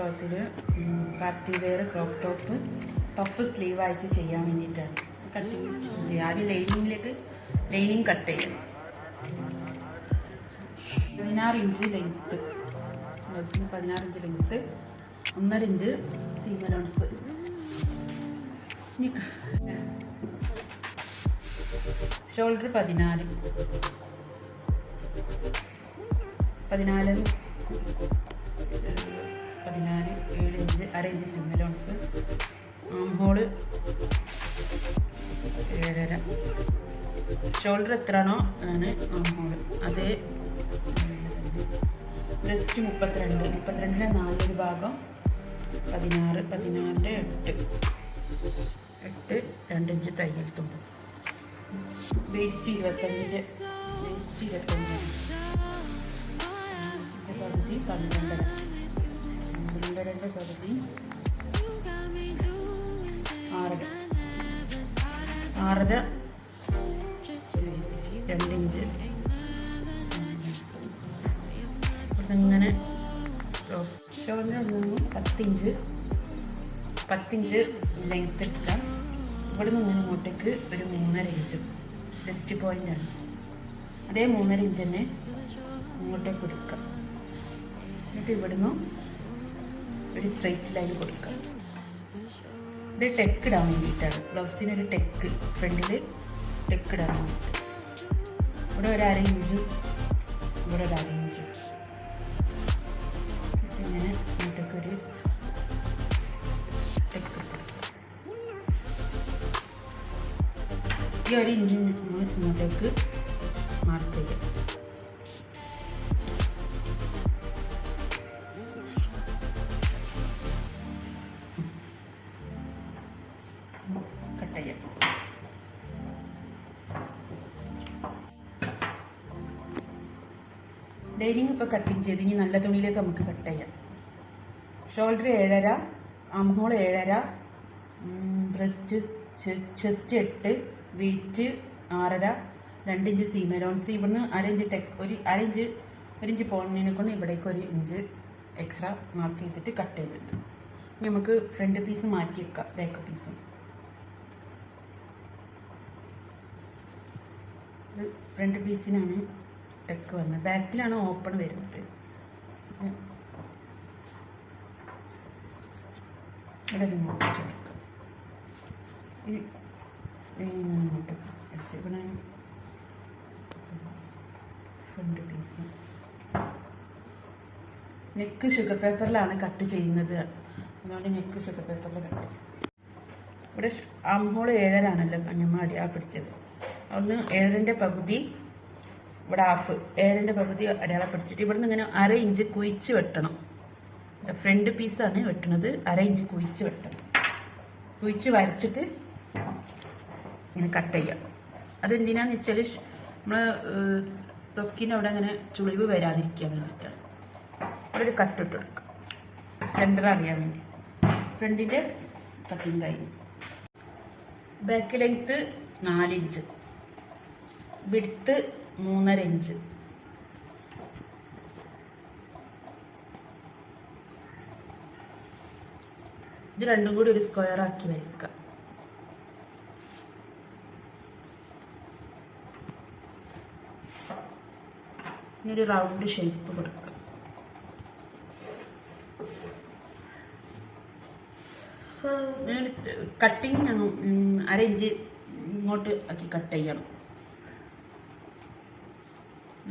ക്ലോത്തിൽ party wear crop top puff സ്ലീവായിട്ട് ചെയ്യാൻ വേണ്ടിയിട്ടാണ് കട്ടിങ് സ്റ്റിച്ച് ചെയ്യുക. ആദ്യം ലൈനിങ് കട്ട് ചെയ്യണം. 16 inch length, 16 inch length, 1.5 inch seam allowance. Shoulder 14 7 inch, 1/2 inch seam allowance. Arm hole 7.5. Shoulder എത്രയാണോ ആണ് ആം ഹോള് അതേ. ബ്രസ്റ്റ് 32 4 ഭാഗം 16 16 8 2 ഇഞ്ച് തയ്യൽ തുമ്പ്. വെയിറ്റ് 25 പകുതി 12.5 പകുതി 6.5 2 ഇഞ്ച്. അങ്ങനെ ഷോൾഡർ 10 ഇഞ്ച് ലെങ്ത്ത് എടുക്കാം. ഇവിടെ നിന്ന് ഇങ്ങോട്ടേക്ക് ഒരു 3.5 ഇഞ്ച് ബ്രസ്റ്റ് പോയിൻ്റാണ്. അതേ 3.5 ഇഞ്ച് തന്നെ ഇങ്ങോട്ടേക്ക് കൊടുക്കാം. എന്നിട്ട് ഇവിടുന്ന് ഒരു സ്ട്രെയിറ്റ് ലൈൻ കൊടുക്കാം. ഇത് ടെക്ക് ഇടാൻ വേണ്ടിയിട്ടാണ്. ബ്ലൗസിനൊരു ടെക്ക് ഫ്രണ്ടിൽ ടെക്ക് ഇടാൻ വേണ്ടിയിട്ട്. ഇവിടെ ഒരു 1/2 ഇഞ്ച്, ഇവിടെ ഒരു 1/2 ഇഞ്ച്. ഇങ്ങനെ ഇങ്ങോട്ടേക്കൊരു ടെക്ക് കൊടുക്കാം. ഈ 1 ഇഞ്ച് ഇങ്ങോട്ടേക്ക് മാർക്ക് ചെയ്യാം. കട്ട് ചെയ്യാം. ലൈനിങ് ഇപ്പോൾ കട്ടിങ് ചെയ്ത് ഇനി നല്ല തുണിയിലേക്ക് നമുക്ക് കട്ട് ചെയ്യാം. Shoulder 7.5, arm hole 7.5, bust chest 8, waist 6.5, 2 inch seam allowance. ഇവിടുന്ന് 1/2 ഇഞ്ച് ടെക്ക്, ഒരു 1 ഇഞ്ച് പോണിനെ കൊണ്ട് ഇവിടേക്ക് 1 ഇഞ്ച് എക്സ്ട്രാ മാർക്ക് ചെയ്തിട്ട് കട്ട് ചെയ്തിട്ടുണ്ട്. ഇനി നമുക്ക് ഫ്രണ്ട് പീസ് മാറ്റി വെക്കാം. ബാക്ക് പീസും ഫ്രണ്ട് പീസിനാണ് ടെക്ക് വരുന്നത്. ബാക്കിലാണ് ഓപ്പൺ വരുന്നത്. ഇവിടെ ഇങ്ങോട്ട് ചേർക്കാം. ഇങ്ങോട്ട് ഇവിടെ ഫ്രണ്ട് പീസ്. നെക്ക് ഷുഗർ പേപ്പറിലാണ് കട്ട് ചെയ്യുന്നത്. അതുകൊണ്ട് നെക്ക് ഷുഗർ പേപ്പറിൽ കട്ട് ചെയ്യും. ഇവിടെ ആം ഹോൾ 7.5 ആണല്ലോ നമ്മൾ അടിയാൾ പിടിച്ചത്. അവിടുന്ന് 7.5 പകുതി, ഇവിടെ 1/2 7.5 പകുതി അടയാളം പിടിച്ചിട്ട് ഇവിടുന്ന് ഇങ്ങനെ 1/2 ഇഞ്ച് കുഴിച്ച് വെട്ടണം. ഫ്രണ്ട് പീസാണ് വെട്ടണത്. 1/2 ഇഞ്ച് കുഴിച്ച് വെട്ടണം. കുഴിച്ച് വരച്ചിട്ട് ഇങ്ങനെ കട്ട് ചെയ്യാം. അതെന്തിനാന്ന് വെച്ചാൽ നമ്മൾ തൊക്കിൻ്റെ അവിടെ അങ്ങനെ ചുളിവ് വരാതിരിക്കാൻ വേണ്ടിയിട്ടാണ്. അവിടെ ഒരു കട്ട് ഇട്ട് കൊടുക്കാം, സെൻറ്റർ അറിയാൻ വേണ്ടി. ഫ്രണ്ടിൻ്റെ കട്ടിങ് കഴിഞ്ഞു. Back length 4 inch, width 3.5 inch. ഇത് രണ്ടും കൂടി ഒരു സ്ക്വയർ ആക്കി വരയ്ക്കാം. ഇനി ഒരു റൗണ്ട് ഷേപ്പ് കൊടുക്കാം. കട്ടിങ് 1/2 ഇഞ്ച് ഇങ്ങോട്ട് ആക്കി കട്ട് ചെയ്യണം.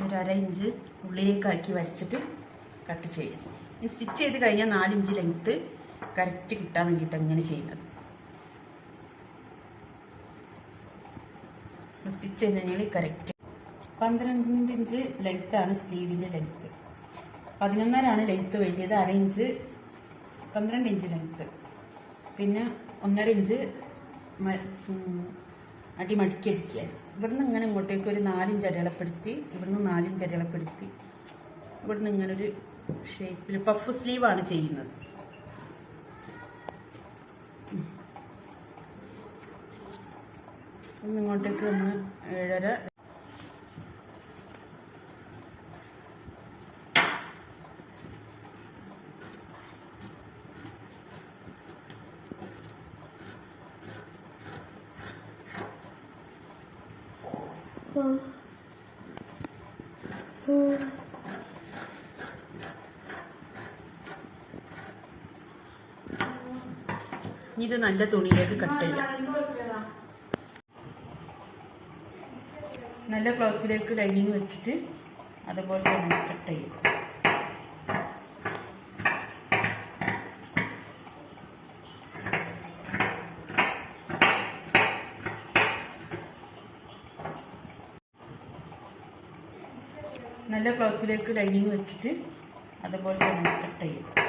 ഒരു 1/2 ഇഞ്ച് ഉള്ളിലേക്കാക്കി വരച്ചിട്ട് കട്ട് ചെയ്യണം. ഈ സ്റ്റിച്ച് ചെയ്ത് കഴിഞ്ഞാൽ 4 ഇഞ്ച് ലെങ്ത്ത് കറക്റ്റ് കിട്ടാൻ വേണ്ടിയിട്ട് അങ്ങനെ ചെയ്യുന്നത്. സ്റ്റിച്ച് ചെയ്ത് കഴിഞ്ഞാൽ കറക്റ്റ് 12 ഇഞ്ച് ലെങ്ത്താണ് സ്ലീവിൻ്റെ ലെങ്ത്ത്. 11.5 ലെങ്ത്ത് വേണ്ടിയത്. 1/2 ഇഞ്ച് 12 ഇഞ്ച് ലെങ്ത്ത്. പിന്നെ 1.5 ഇഞ്ച് അടി മടക്കി അടിക്കുക. ഇവിടുന്ന് ഇങ്ങനെ ഇങ്ങോട്ടേക്ക് ഒരു 4 ഇഞ്ച് അടയാളപ്പെടുത്തി, ഇവിടുന്ന് 4 ഇഞ്ച് അടയാളപ്പെടുത്തി, ഇവിടുന്ന് ഇങ്ങനൊരു ഷേപ്പിൽ പഫ് സ്ലീവാണ് ചെയ്യുന്നത്. ഇങ്ങോട്ടേക്ക് ഒന്ന് 7.5 7 ഇത് നല്ല തുണിയിലേക്ക് കട്ട് ചെയ്യാം. നല്ല ക്ലോത്തിലേക്ക് ലൈനിങ് വെച്ചിട്ട് അതുപോലെ തന്നെ കട്ട് ചെയ്യും. നല്ല ക്ലോത്തിലേക്ക് ലൈനിങ് വെച്ചിട്ട് അതുപോലെ തന്നെ കട്ട് ചെയ്യും.